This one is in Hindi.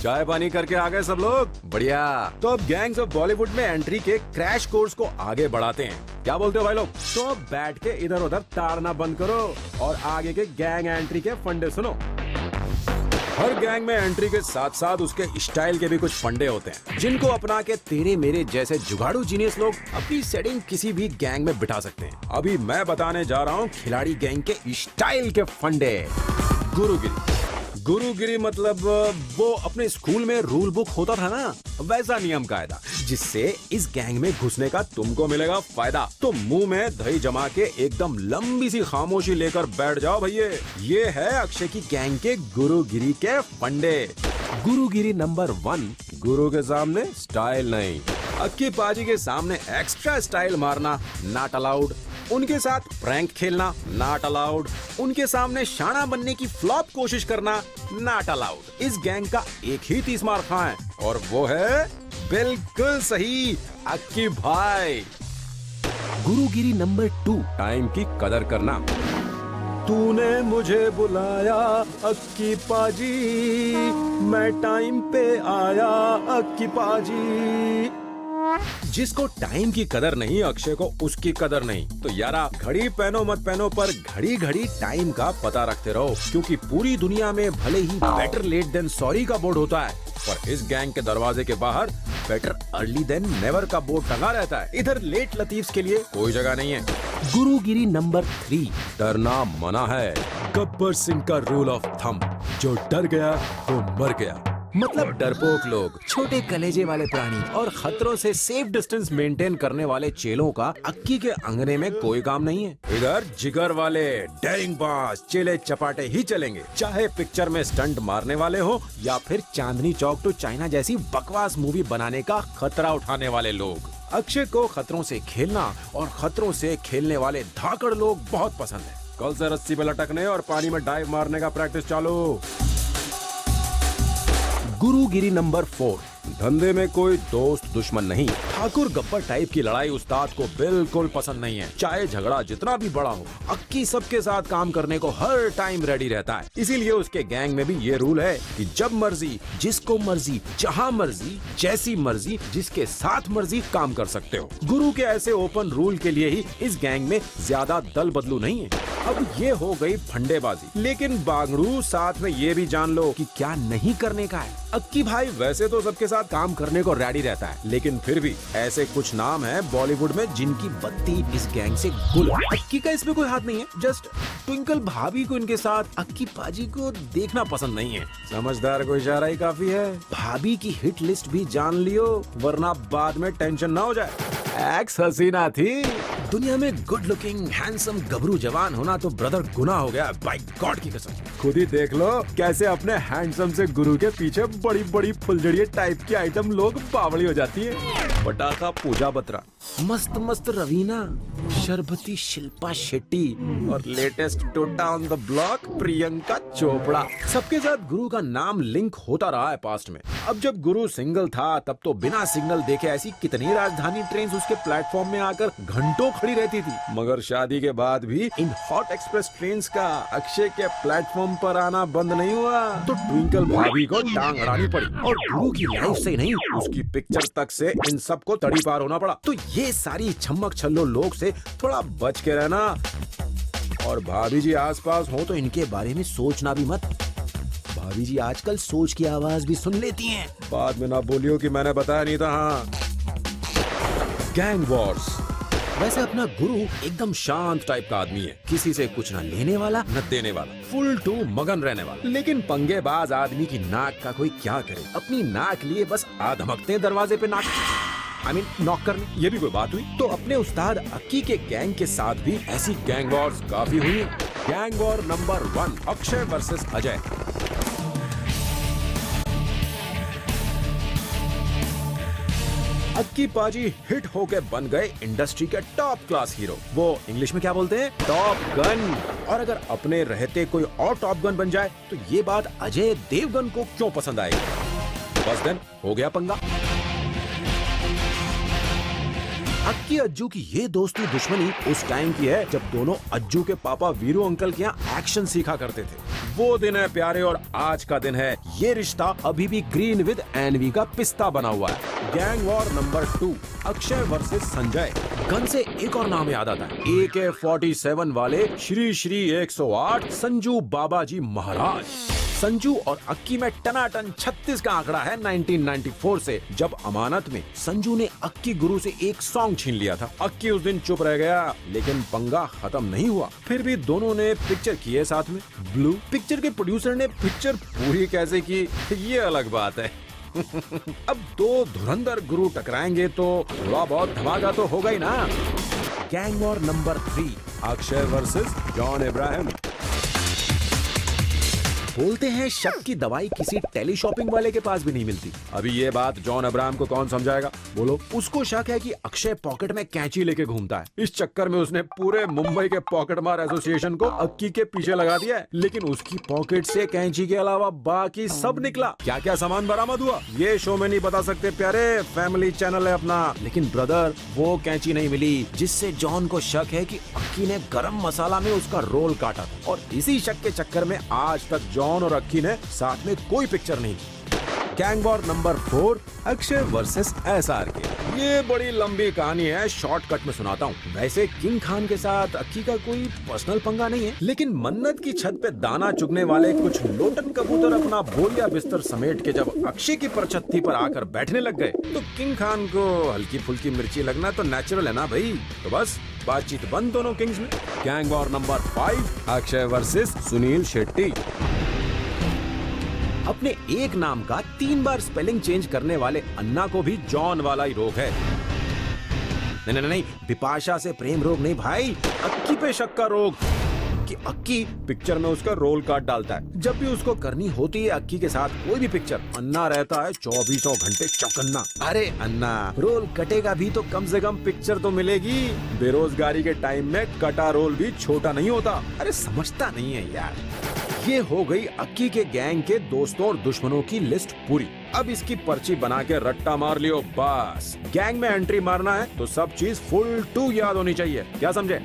चाय पानी करके आ गए सब लोग? बढ़िया। तो अब गैंग्स ऑफ बॉलीवुड में एंट्री के क्रैश कोर्स को आगे बढ़ाते हैं। क्या बोलते हो भाई लोग? तो अब बैठ के इधर उधर ताड़ना बंद करो और आगे के गैंग एंट्री के फंडे सुनो। हर गैंग में एंट्री के साथ साथ उसके स्टाइल के भी कुछ फंडे होते हैं, जिनको अपना के तेरे मेरे जैसे जुगाड़ू जीनियस लोग अपनी सेटिंग किसी भी गैंग में बिठा सकते हैं। अभी मैं बताने जा रहा हूँ खिलाड़ी गैंग के स्टाइल के फंडे। गुरुगिरी। गुरुगिरी मतलब वो अपने स्कूल में रूल बुक होता था ना, वैसा नियम कायदा, जिससे इस गैंग में घुसने का तुमको मिलेगा फायदा। तो मुंह में दही जमा के एकदम लंबी सी खामोशी लेकर बैठ जाओ भैया। ये है अक्षय की गैंग के गुरुगिरी के फंडे। गुरुगिरी नंबर 1, गुरु के सामने स्टाइल नहीं। अक्की पाजी के सामने एक्स्ट्रा स्टाइल मारना नॉट अलाउड। उनके साथ प्रैंक खेलना नॉट अलाउड। उनके सामने शाना बनने की फ्लॉप कोशिश करना नॉट अलाउड। इस गैंग का एक ही 30 मार खां है और वो है बिल्कुल सही, अक्की भाई। गुरुगिरी नंबर 2, टाइम की कदर करना। तूने मुझे बुलाया अक्की पाजी, मैं टाइम पे आया अक्की पाजी। जिसको टाइम की कदर नहीं, अक्षय को उसकी कदर नहीं। तो यारा घड़ी पहनो मत पहनो, पर घड़ी घड़ी टाइम का पता रखते रहो, क्योंकि पूरी दुनिया में भले ही बेटर लेट देन सॉरी का बोर्ड होता है, पर इस गैंग के दरवाजे के बाहर बेटर अर्ली देन नेवर का बोर्ड टंगा रहता है। इधर लेट लतीफ्स के लिए कोई जगह नहीं है। गुरुगिरी नंबर 3, डरना मना है। गब्बर सिंह का रूल ऑफ थंब, जो डर गया वो मर गया। मतलब डरपोक लोग, छोटे कलेजे वाले प्राणी और खतरों से सेफ डिस्टेंस मेंटेन करने वाले चेलों का अक्की के अंगने में कोई काम नहीं है। इधर जिगर वाले डेरिंग बाज चेले चपाटे ही चलेंगे, चाहे पिक्चर में स्टंट मारने वाले हो या फिर चांदनी चौक टू चाइना जैसी बकवास मूवी बनाने का खतरा उठाने वाले लोग। अक्षय को खतरों से खेलना और खतरों से खेलने वाले धाकड़ लोग बहुत पसंद है। कल से रस्सी पे लटकने और पानी में डाइव मारने का प्रैक्टिस चालू। गुरुगिरी नंबर 4, धंधे में कोई दोस्त दुश्मन नहीं। ठाकुर गब्बर टाइप की लड़ाई उस्ताद को बिल्कुल पसंद नहीं है, चाहे झगड़ा जितना भी बड़ा हो। अक्की सबके साथ काम करने को हर टाइम रेडी रहता है। इसीलिए उसके गैंग में भी ये रूल है कि जब मर्जी, जिसको मर्जी, जहां मर्जी, जैसी मर्जी, जिसके साथ मर्जी काम कर सकते हो। गुरु के ऐसे ओपन रूल के लिए ही इस गैंग में ज्यादा दल बदलू नहीं है। अब ये हो गई फंडेबाजी, लेकिन बांगड़ू साथ में ये भी जान लो कि क्या नहीं करने का है। अक्की भाई वैसे तो सबके साथ काम करने को रेडी रहता है, लेकिन फिर भी ऐसे कुछ नाम हैं बॉलीवुड में जिनकी बत्ती इस गैंग से गुल। अक्की का इसमें कोई हाथ नहीं है, जस्ट ट्विंकल भाभी को इनके साथ अक्की पाजी को देखना पसंद नहीं है। समझदार को इशारा ही काफी है। भाभी की हिट लिस्ट भी जान लियो, वरना बाद में टेंशन ना हो जाए। एक्स हसीना थी। दुनिया में गुड लुकिंग हैंडसम गबरू जवान होना तो ब्रदर गुनाह हो गया, बाय गॉड की कसम। खुद ही देख लो कैसे अपने हैंडसम से गुरु के पीछे बड़ी बड़ी फुलझड़िए टाइप की आइटम लोग बावली हो जाती है। पटाखा पूजा बत्रा, मस्त मस्त रवीना, शरबती शिल्पा शेट्टी और लेटेस्ट टोटा on the block Priyanka Chopra, सबके साथ गुरु का नाम लिंक होता रहा है पास्ट में। अब जब गुरु सिंगल था तब तो बिना सिग्नल देखे ऐसी कितनी राजधानी ट्रेन उसके प्लेटफॉर्म में आकर घंटों खड़ी रहती थी, मगर शादी के बाद भी इन हॉट एक्सप्रेस ट्रेन्स का अक्षय के प्लेटफॉर्म पर आना बंद नहीं हुआ। तो ट्विंकल भाभी को टांग अड़ानी पड़ी और गुरु की लाइफ से नहीं, उसकी पिक्चर तक से इन सबको तड़ी पार होना पड़ा। तो ये सारी छम्मक छल्लो लोग से थोड़ा बच के रहना, और भाभी जी आसपास हो तो इनके बारे में सोचना भी मत। भाभी जी आजकल सोच की आवाज भी सुन लेती हैं। बाद में ना बोलियो कि मैंने बताया नहीं था। हाँ, गैंग वॉर्स। वैसे अपना गुरु एकदम शांत टाइप का आदमी है, किसी से कुछ न लेने वाला न देने वाला, फुल टू मगन रहने वाला। लेकिन पंगेबाज आदमी की नाक का कोई क्या करे, अपनी नाक लिए बस आधमकते दरवाजे पे नॉक करने, ये भी कोई बात हुई। तो अपने उस्ताद अक्की के गैंग के साथ भी ऐसी गैंग वॉर्स काफी हुई। Gang war number 1, Akshay versus Ajay. Akki पाजी हिट होके बन गए इंडस्ट्री के टॉप क्लास हीरो। वो इंग्लिश में क्या बोलते हैं? Top gun. और अगर अपने रहते कोई और टॉप गन बन जाए तो ये बात अजय देवगन को क्यों पसंद आएगी? बस देन हो गया पंगा। अक्की अज्जू की ये दोस्ती दुश्मनी उस टाइम की है जब दोनों अज्जू के पापा वीरू अंकल के यहाँ एक्शन सीखा करते थे। वो दिन है प्यारे और आज का दिन है। ये रिश्ता अभी भी ग्रीन विद एनवी का पिस्ता बना हुआ है। Gang war number 2, Akshay versus Sanjay. Gun से एक और नाम याद आता है, AK-47 वाले श्री श्री 108 संजू बाबाजी महाराज। संजू और अक्की में टनाटन 36 का आंकड़ा है 1994 से, जब अमानत में संजू ने अक्की गुरु से एक सॉन्ग छीन लिया था। अक्की उस दिन चुप रह गया, लेकिन पंगा खत्म नहीं हुआ। फिर भी दोनों ने पिक्चर की है साथ में। ब्लू पिक्चर के प्रोड्यूसर ने पिक्चर पूरी कैसे की, ये अलग बात है। अब दो धुरंधर गुरु टकराएंगे तो थोड़ा बहुत धमाका तो होगा ही ना। Gang war number 3, Akshay versus John Ibrahim. बोलते हैं शक की दवाई किसी टेली शॉपिंग वाले के पास भी नहीं मिलती। अभी ये बात जॉन अब्राहम को कौन समझाएगा, बोलो। उसको शक है कि अक्षय पॉकेट में कैंची लेके घूमता है। इस चक्कर में उसने पूरे मुंबई के पॉकेट मार एसोसिएशन को अक्की के पीछे लगा दिया है। लेकिन उसकी पॉकेट से कैंची के अलावा बाकी सब निकला। क्या क्या सामान बरामद हुआ ये शो में नहीं बता सकते प्यारे, फैमिली चैनल है अपना। लेकिन ब्रदर, वो कैंची नहीं मिली जिससे जॉन को शक है कि अक्की ने गरम मसाला में उसका रोल काटा था। और इसी शक के चक्कर में आज तक जॉन और अक्की ने साथ में कोई पिक्चर नहीं की। Gang war number 4, Akshay versus SRK। ये बड़ी लंबी कहानी है, शॉर्टकट में सुनाता हूँ। वैसे किंग खान के साथ अक्की का कोई पर्सनल पंगा नहीं है, लेकिन मन्नत की छत पे दाना चुगने वाले कुछ लोटन कबूतर अपना बोरिया बिस्तर समेट के जब अक्षय की परछत्ती पर आकर बैठने लग गए, तो किंग खान को हल्की फुल्की मिर्ची लगना तो नेचुरल है ना भाई। तो बस बातचीत बंद दोनों किंग्स में। Gang war number 5, Akshay versus Sunil Shetty. अपने एक नाम का 3 बार स्पेलिंग चेंज करने वाले अन्ना को भी जॉन वाला ही रोग है। नहीं, बिपाशा से प्रेम रोग नहीं भाई, अक्की पे शक का रोग। कि अक्की पिक्चर में उसका रोल कार्ड डालता है। जब भी उसको करनी होती है अक्की के साथ कोई भी पिक्चर, अन्ना रहता है 24 घंटे चौकन्ना। अरे अन्ना, रोल कटेगा भी तो कम से कम पिक्चर तो मिलेगी। बेरोजगारी के टाइम में कटा रोल भी छोटा नहीं होता। अरे समझता नहीं है यार। ये हो गई अक्की के गैंग के दोस्तों और दुश्मनों की लिस्ट पूरी। अब इसकी पर्ची बना के रट्टा मार लियो बस। गैंग में एंट्री मारना है तो सब चीज फुल टू याद होनी चाहिए, क्या समझे?